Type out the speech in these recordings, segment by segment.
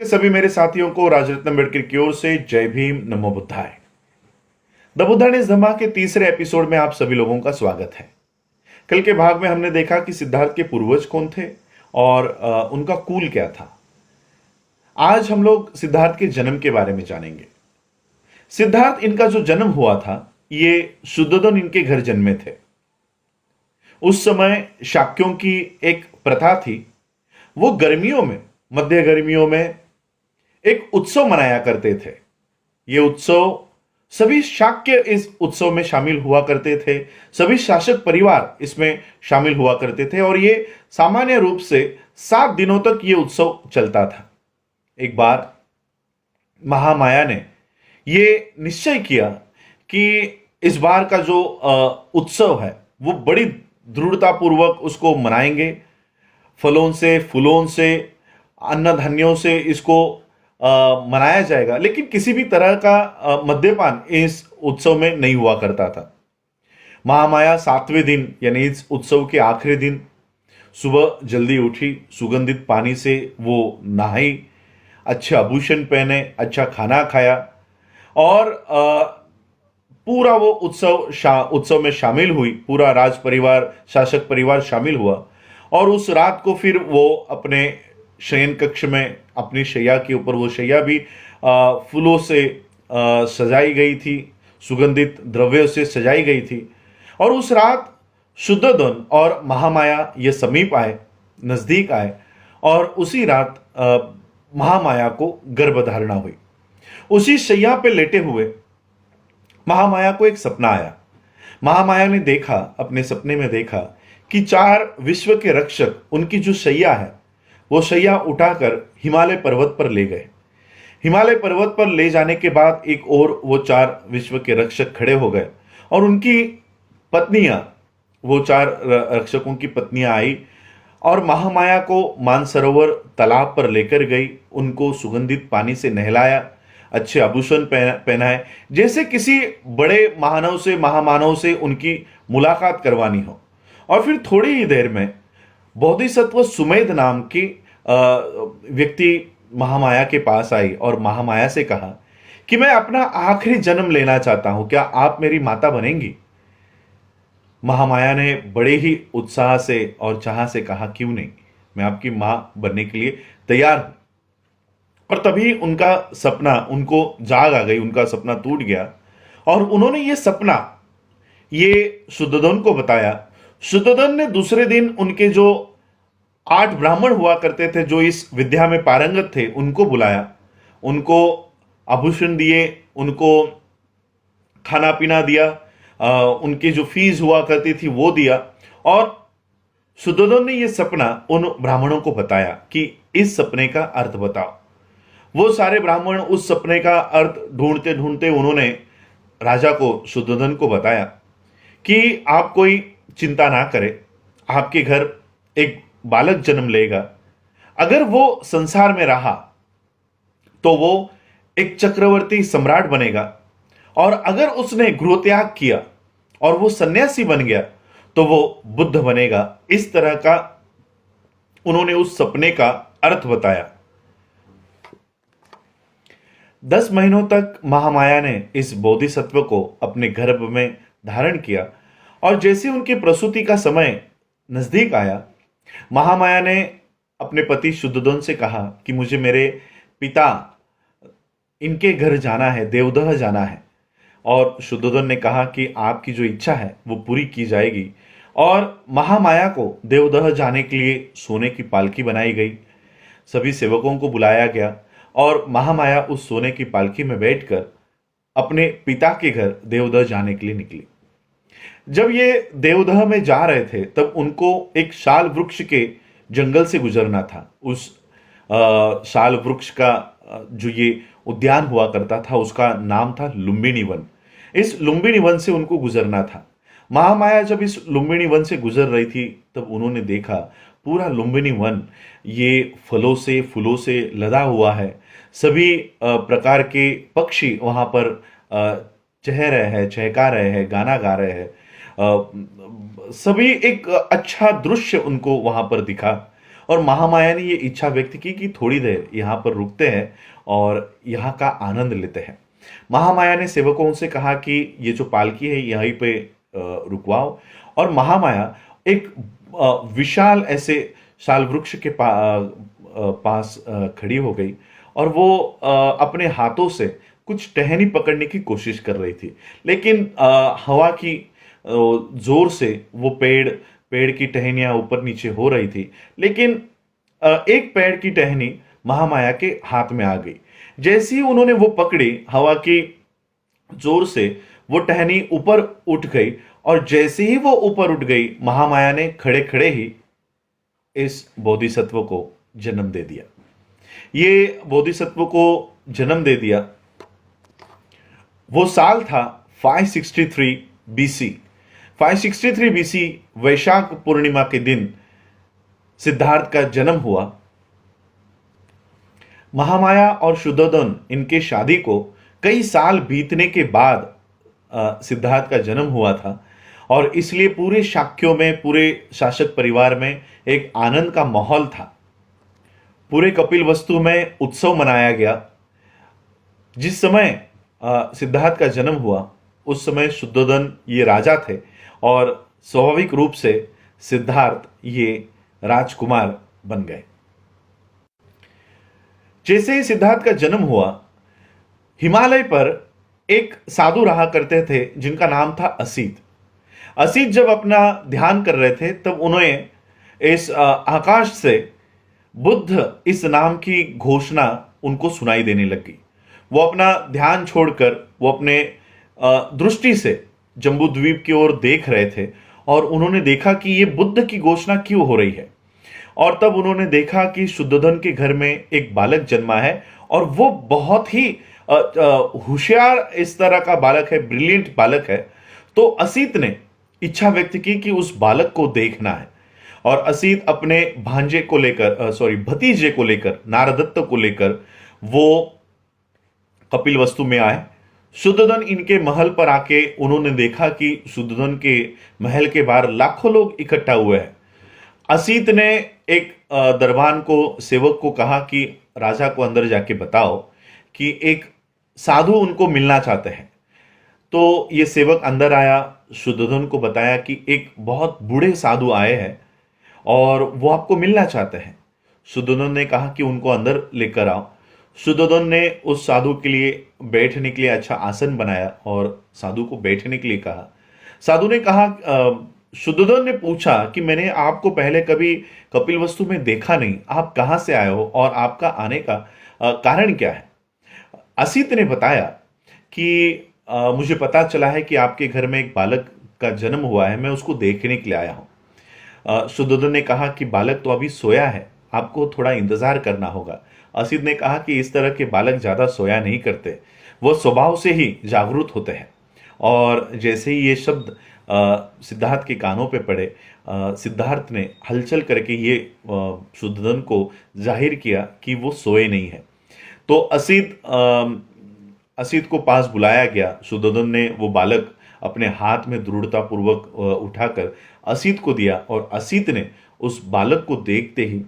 सभी मेरे साथियों को राजरत्न अम्बेडकर की ओर से जय भीम, नमो बुद्धाय। द बुद्धानिस्ट धम्मा के तीसरे एपिसोड में आप सभी लोगों का स्वागत है। कल के भाग में हमने देखा कि सिद्धार्थ के पूर्वज कौन थे और उनका कुल क्या था। आज हम लोग सिद्धार्थ के जन्म के बारे में जानेंगे। सिद्धार्थ इनका जो जन्म हुआ था, ये शुद्धोधन इनके घर जन्मे थे। उस समय शाक्यों की एक प्रथा थी, वो गर्मियों में, मध्य गर्मियों में एक उत्सव मनाया करते थे। ये उत्सव, सभी शाक्य इस उत्सव में शामिल हुआ करते थे, सभी शासक परिवार इसमें शामिल हुआ करते थे और ये सामान्य रूप से 7 दिनों तक ये उत्सव चलता था। एक बार महामाया ने ये निश्चय किया कि इस बार का जो उत्सव है वो बड़ी दृढ़तापूर्वक उसको मनाएंगे। फलों से, फूलों से, अन्न धान्यों से इसको मनाया जाएगा, लेकिन किसी भी तरह का मद्यपान इस उत्सव में नहीं हुआ करता था। महामाया 7वें दिन यानी इस उत्सव के आखिरी दिन सुबह जल्दी उठी, सुगंधित पानी से वो नहाई, अच्छे आभूषण पहने, अच्छा खाना खाया और पूरा वो उत्सव में शामिल हुई। पूरा राज परिवार, शासक परिवार शामिल हुआ और उस रात को फिर वो अपने शयन कक्ष में, अपनी शैया के ऊपर, वो शैया भी फूलों से सजाई गई थी, सुगंधित द्रव्यों से सजाई गई थी। और उस रात शुद्धोधन और महामाया ये समीप आए, नजदीक आए और उसी रात महामाया को गर्भधारणा हुई। उसी शैया पे लेटे हुए महामाया को एक सपना आया। महामाया ने देखा, अपने सपने में देखा कि 4 विश्व के रक्षक उनकी जो शैया है वो शैया उठाकर हिमालय पर्वत पर ले गए। हिमालय पर्वत पर ले जाने के बाद एक और वो 4 विश्व के रक्षक खड़े हो गए और उनकी पत्नियां, वो 4 रक्षकों की पत्नियां आई और महामाया को मानसरोवर तालाब पर लेकर गई, उनको सुगंधित पानी से नहलाया, अच्छे आभूषण पहनाए, जैसे किसी बड़े महामानव से उनकी मुलाकात करवानी हो। और फिर थोड़ी ही देर में बोधिसत्व सुमेध नाम की व्यक्ति महामाया के पास आई और महामाया से कहा कि मैं अपना आखिरी जन्म लेना चाहता हूं, क्या आप मेरी माता बनेंगी? महामाया ने बड़े ही उत्साह से और चाह से कहा, क्यों नहीं, मैं आपकी मां बनने के लिए तैयार हूं। और तभी उनका सपना, उनको जाग आ गई, उनका सपना टूट गया और उन्होंने ये सपना ये शुद्धोधन को बताया। शुद्धोधन ने दूसरे दिन उनके जो 8 ब्राह्मण हुआ करते थे, जो इस विद्या में पारंगत थे, उनको बुलाया, उनको आभूषण दिए, उनको खाना पीना दिया, उनकी जो फीस हुआ करती थी वो दिया। और शुद्धोधन ने यह सपना उन ब्राह्मणों को बताया कि इस सपने का अर्थ बताओ। वो सारे ब्राह्मण उस सपने का अर्थ ढूंढते ढूंढते उन्होंने राजा को, शुद्धोधन को बताया कि आप कोई चिंता ना करें, आपके घर एक बालक जन्म लेगा। अगर वो संसार में रहा तो वो एक चक्रवर्ती सम्राट बनेगा और अगर उसने गृह त्याग किया और वो सन्यासी बन गया तो वो बुद्ध बनेगा। इस तरह का उन्होंने उस सपने का अर्थ बताया। 10 महीनों तक महामाया ने इस बोधिसत्व को अपने गर्भ में धारण किया और जैसे उनकी प्रसूति का समय नजदीक आया, महामाया ने अपने पति शुद्धोधन से कहा कि मुझे मेरे पिता, इनके घर जाना है, देवदह जाना है। और शुद्धोधन ने कहा कि आपकी जो इच्छा है वो पूरी की जाएगी। और महामाया को देवदह जाने के लिए सोने की पालकी बनाई गई, सभी सेवकों को बुलाया गया और महामाया उस सोने की पालकी में बैठकर अपने पिता के घर देवदह जाने के लिए निकली। जब ये देवदह में जा रहे थे तब उनको एक शाल वृक्ष के जंगल से गुजरना था। उस शाल वृक्ष का जो ये उद्यान हुआ करता था उसका नाम था लुम्बिनी वन। इस लुम्बिनी वन से उनको गुजरना था। महामाया जब इस लुम्बिनी वन से गुजर रही थी तब उन्होंने देखा पूरा लुम्बिनी वन ये फलों से, फूलों से लदा हुआ है। सभी प्रकार के पक्षी वहां पर चह रहे हैं, चहका रहे हैं, गाना गा रहे हैं। सभी एक अच्छा दृश्य उनको वहां पर दिखा और महामाया ने ये इच्छा व्यक्त की कि थोड़ी देर यहाँ पर रुकते हैं और यहाँ का आनंद लेते हैं। महामाया ने सेवकों से कहा कि ये जो पालकी है यहीं पे रुकवाओ, और महामाया एक विशाल ऐसे शाल वृक्ष के पास खड़ी हो गई और वो अपने हाथों से कुछ टहनी पकड़ने की कोशिश कर रही थी, लेकिन हवा की जोर से वो पेड़ की टहनियां ऊपर नीचे हो रही थी, लेकिन एक पेड़ की टहनी महामाया के हाथ में आ गई। जैसे ही उन्होंने वो पकड़ी, हवा की जोर से वो टहनी ऊपर उठ गई, और जैसे ही वो ऊपर उठ गई, महामाया ने खड़े खड़े ही इस बोधिसत्व को जन्म दे दिया। ये बोधिसत्व को जन्म दे दिया। वो साल था 563 बीसी। 563 बीसी वैशाख पूर्णिमा के दिन सिद्धार्थ का जन्म हुआ। महामाया और शुद्धोधन इनके शादी को कई साल बीतने के बाद सिद्धार्थ का जन्म हुआ था, और इसलिए पूरे शाक्यों में, पूरे शासक परिवार में एक आनंद का माहौल था। पूरे कपिलवस्तु में उत्सव मनाया गया। जिस समय सिद्धार्थ का जन्म हुआ उस समय शुद्धोधन ये राजा थे, और स्वाभाविक रूप से सिद्धार्थ ये राजकुमार बन गए। जैसे ही सिद्धार्थ का जन्म हुआ, हिमालय पर एक साधु रहा करते थे जिनका नाम था असित। असित जब अपना ध्यान कर रहे थे तब उन्हें इस आकाश से बुद्ध इस नाम की घोषणा उनको सुनाई देने लगी। वो अपना ध्यान छोड़कर वो अपने दृष्टि से जम्बूद्वीप की ओर देख रहे थे, और उन्होंने देखा कि ये बुद्ध की घोषणा क्यों हो रही है। और तब उन्होंने देखा कि शुद्धोधन के घर में एक बालक जन्मा है, और वो बहुत ही होशियार इस तरह का बालक है, ब्रिलियंट बालक है। तो असित ने इच्छा व्यक्त की कि उस बालक को देखना है, और असित अपने भांजे को लेकर भतीजे को लेकर, नारदत्त को लेकर वो कपिलवस्तु में आए। शुद्धोधन इनके महल पर आके उन्होंने देखा कि शुद्धोधन के महल के बाहर लाखों लोग इकट्ठा हुए हैं। असित ने एक दरबान को, सेवक को कहा कि राजा को अंदर जाके बताओ कि एक साधु उनको मिलना चाहते हैं। तो ये सेवक अंदर आया, शुद्धोधन को बताया कि एक बहुत बूढ़े साधु आए हैं और वो आपको मिलना चाहते हैं। शुद्धोधन ने कहा कि उनको अंदर लेकर आओ। शुद्धोधन ने उस साधु के लिए बैठने के लिए अच्छा आसन बनाया और साधु को बैठने के लिए कहा। साधु ने कहा, शुद्धोधन ने पूछा कि मैंने आपको पहले कभी कपिलवस्तु में देखा नहीं, आप कहाँ से आए हो और आपका आने का कारण क्या है। असित ने बताया कि मुझे पता चला है कि आपके घर में एक बालक का जन्म हुआ है, मैं उसको देखने के लिए आया हूँ। शुद्धोधन ने कहा कि बालक तो अभी सोया है, आपको थोड़ा इंतजार करना होगा। असित ने कहा कि इस तरह के बालक ज़्यादा सोया नहीं करते, वो स्वभाव से ही जागरूक होते हैं। और जैसे ही ये शब्द सिद्धार्थ के कानों पे पड़े, सिद्धार्थ ने हलचल करके ये शुद्धोधन को जाहिर किया कि वो सोए नहीं है। तो असित को पास बुलाया गया। शुद्धोधन ने वो बालक अपने हाथ में दृढ़तापूर्वक उठाकर असित को दिया, और असित ने उस बालक को देखते ही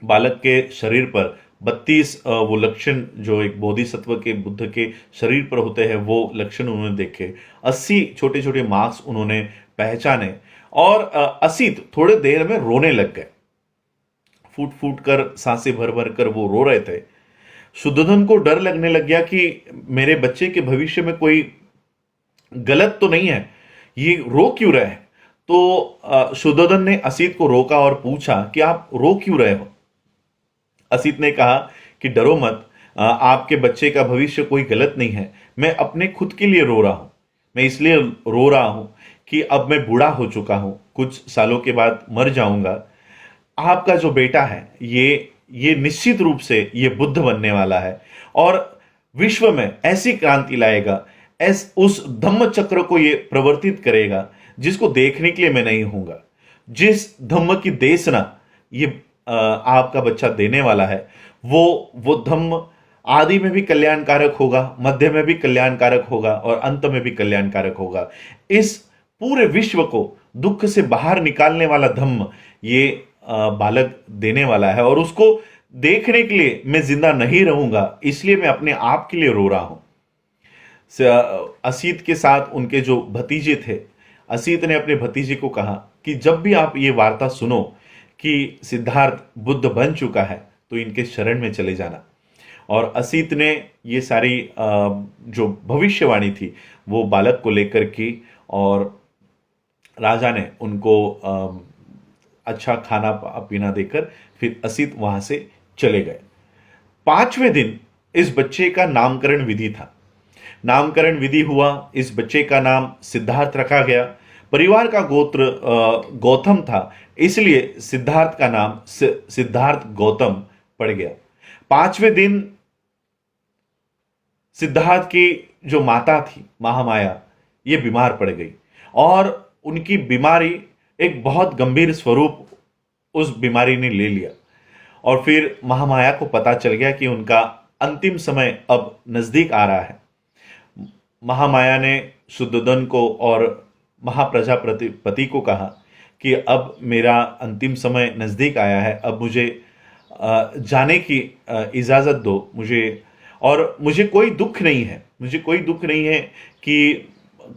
बालक के शरीर पर 32 वो लक्षण जो एक बोधिसत्व के, बुद्ध के शरीर पर होते हैं, वो लक्षण उन्होंने देखे। 80 छोटे छोटे मार्क्स उन्होंने पहचाने, और असित थोड़े देर में रोने लग गए। फूट फूट कर, सांसें भर भर कर वो रो रहे थे। शुद्धोधन को डर लगने लग गया कि मेरे बच्चे के भविष्य में कोई गलत तो नहीं है, ये रो क्यों रहे हैं। तो शुद्धोधन ने असित को रोका और पूछा कि आप रो क्यों रहे हो। असित ने कहा कि डरो मत, आपके बच्चे का भविष्य कोई गलत नहीं है, मैं अपने खुद के लिए रो रहा हूं। मैं इसलिए रो रहा हूं कि अब मैं बूढ़ा हो चुका हूं, कुछ सालों के बाद मर जाऊंगा। आपका जो बेटा है ये निश्चित रूप से ये बुद्ध बनने वाला है, और विश्व में ऐसी क्रांति लाएगा, उस धम्म चक्र को ये प्रवर्तित करेगा जिसको देखने के लिए मैं नहीं हूंगा। जिस धम्म की देशना ये आपका बच्चा देने वाला है, वो धम्म आदि में भी कल्याणकारक होगा, मध्य में भी कल्याणकारक होगा, और अंत में भी कल्याणकारक होगा। इस पूरे विश्व को दुख से बाहर निकालने वाला धम्म ये बालक देने वाला है और उसको देखने के लिए मैं जिंदा नहीं रहूंगा, इसलिए मैं अपने आप के लिए रो रहा हूं। असीत के साथ उनके जो भतीजे थे, असीत ने अपने भतीजे को कहा कि जब भी आप ये वार्ता सुनो कि सिद्धार्थ बुद्ध बन चुका है तो इनके शरण में चले जाना। और असीत ने ये सारी जो भविष्यवाणी थी वो बालक को लेकर की और राजा ने उनको अच्छा खाना पीना देकर फिर असीत वहां से चले गए। 5वें दिन इस बच्चे का नामकरण विधि था। नामकरण विधि हुआ, इस बच्चे का नाम सिद्धार्थ रखा गया। परिवार का गोत्र गौतम था, इसलिए सिद्धार्थ का नाम सिद्धार्थ गौतम पड़ गया। 5वें दिन सिद्धार्थ की जो माता थी महामाया, ये बीमार पड़ गई और उनकी बीमारी एक बहुत गंभीर स्वरूप उस बीमारी ने ले लिया। और फिर महामाया को पता चल गया कि उनका अंतिम समय अब नजदीक आ रहा है। महामाया ने शुद्धोधन को और महाप्रजापति को कहा कि अब मेरा अंतिम समय नजदीक आया है, अब मुझे जाने की इजाजत दो मुझे। और मुझे कोई दुख नहीं है, मुझे कोई दुख नहीं है कि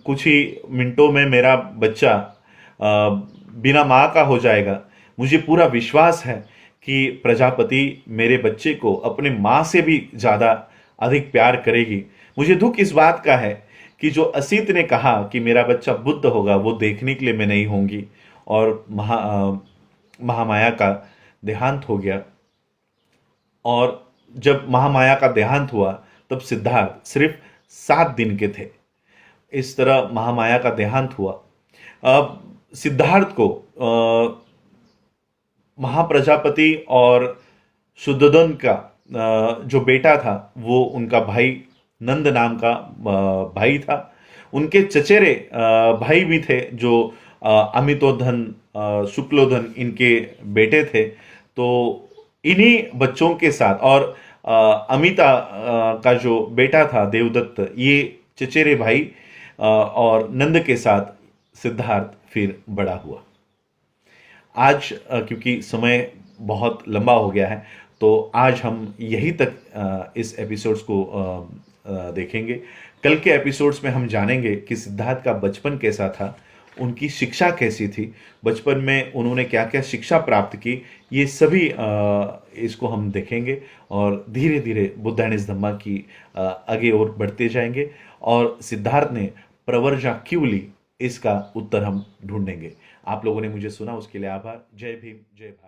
कुछ ही मिनटों में मेरा बच्चा बिना माँ का हो जाएगा। मुझे पूरा विश्वास है कि प्रजापति मेरे बच्चे को अपने माँ से भी ज़्यादा अधिक प्यार करेगी। मुझे दुख इस बात का है कि जो असीत ने कहा कि मेरा बच्चा बुद्ध होगा, वो देखने के लिए मैं नहीं होंगी। और महामाया का देहांत हो गया। और जब महामाया का देहांत हुआ तब सिद्धार्थ सिर्फ 7 दिन के थे। इस तरह महामाया का देहांत हुआ। अब सिद्धार्थ को महाप्रजापति और शुद्धोधन का जो बेटा था वो उनका भाई नंद नाम का भाई था। उनके चचेरे भाई भी थे जो अमितोधन, शुक्लोधन इनके बेटे थे। तो इन्हीं बच्चों के साथ और अमिता का जो बेटा था देवदत्त, ये चचेरे भाई और नंद के साथ सिद्धार्थ फिर बड़ा हुआ। आज क्योंकि समय बहुत लंबा हो गया है तो आज हम यहीं तक इस एपिसोड्स को देखेंगे। कल के एपिसोड्स में हम जानेंगे कि सिद्धार्थ का बचपन कैसा था, उनकी शिक्षा कैसी थी, बचपन में उन्होंने क्या क्या शिक्षा प्राप्त की, ये सभी इसको हम देखेंगे और धीरे धीरे बुद्ध एंड हिज धम्मा की आगे और बढ़ते जाएंगे। और सिद्धार्थ ने प्रवर्जा क्यों ली, इसका उत्तर हम ढूंढेंगे। आप लोगों ने मुझे सुना, उसके लिए आभार। जय भीम, जय भारत।